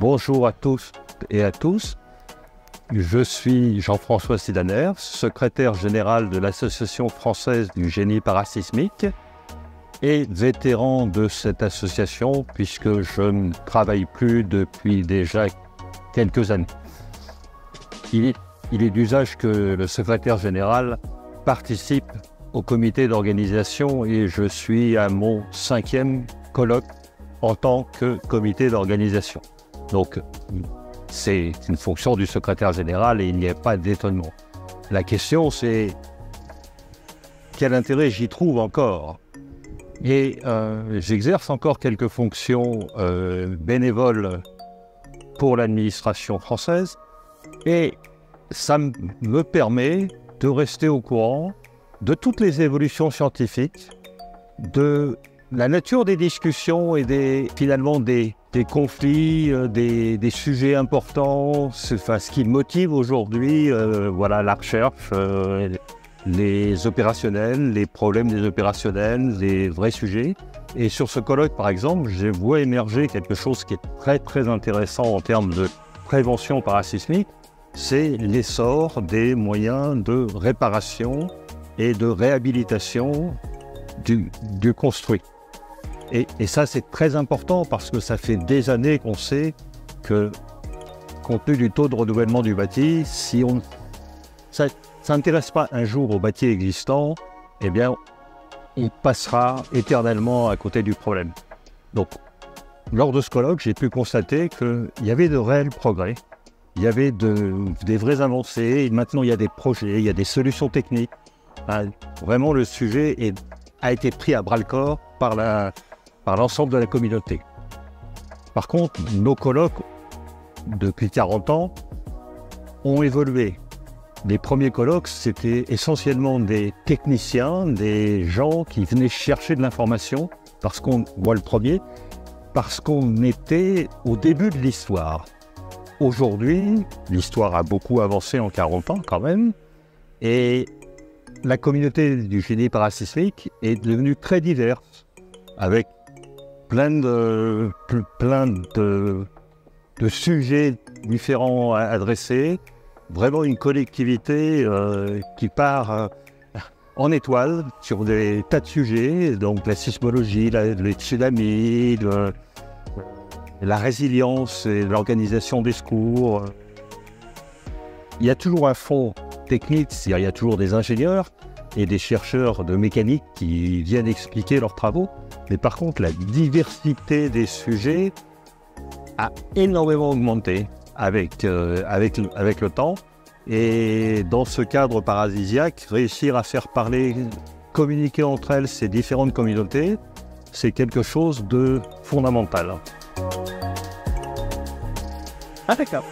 Bonjour à tous et à tous. Je suis Jean-François Sidaner, secrétaire général de l'Association française du génie parasismique et vétéran de cette association puisque je ne travaille plus depuis déjà quelques années. Il est d'usage que le secrétaire général participe au comité d'organisation et je suis à mon 5e colloque en tant que comité d'organisation. Donc, c'est une fonction du secrétaire général et il n'y a pas d'étonnement. La question, c'est quel intérêt j'y trouve encore. Et j'exerce encore quelques fonctions bénévoles pour l'administration française et ça me permet de rester au courant de toutes les évolutions scientifiques, de la nature des discussions et finalement des conflits, des sujets importants, ce qui motive aujourd'hui la recherche, les opérationnels, les problèmes des opérationnels, les vrais sujets. Et sur ce colloque, par exemple, je vois émerger quelque chose qui est très très intéressant en termes de prévention parasismique, c'est l'essor des moyens de réparation et de réhabilitation du construit. Et ça, c'est très important parce que ça fait des années qu'on sait que, compte tenu du taux de renouvellement du bâti, si ça n'intéresse pas un jour au bâti existant, eh bien, on passera éternellement à côté du problème. Donc, lors de ce colloque, j'ai pu constater qu'il y avait de réels progrès, il y avait des vraies avancées, et maintenant il y a des projets, il y a des solutions techniques. Vraiment, le sujet a été pris à bras-le-corps par l'ensemble de la communauté. Par contre, nos colloques, depuis 40 ans, ont évolué. Les premiers colloques, c'était essentiellement des techniciens, des gens qui venaient chercher de l'information, moi le premier, parce qu'on était au début de l'histoire. Aujourd'hui, l'histoire a beaucoup avancé en 40 ans quand même, et la communauté du génie parasismique est devenue très diverse, avec plein de sujets différents à adresser, vraiment une collectivité qui part en étoile sur des tas de sujets, donc la sismologie, les tsunamis, la résilience et l'organisation des secours. Il y a toujours un fond technique, c'est-à-dire il y a toujours des ingénieurs et des chercheurs de mécanique qui viennent expliquer leurs travaux. Mais par contre, la diversité des sujets a énormément augmenté avec le temps. Et dans ce cadre paradisiaque, réussir à faire parler, communiquer entre elles ces différentes communautés, c'est quelque chose de fondamental. Ah d'accord.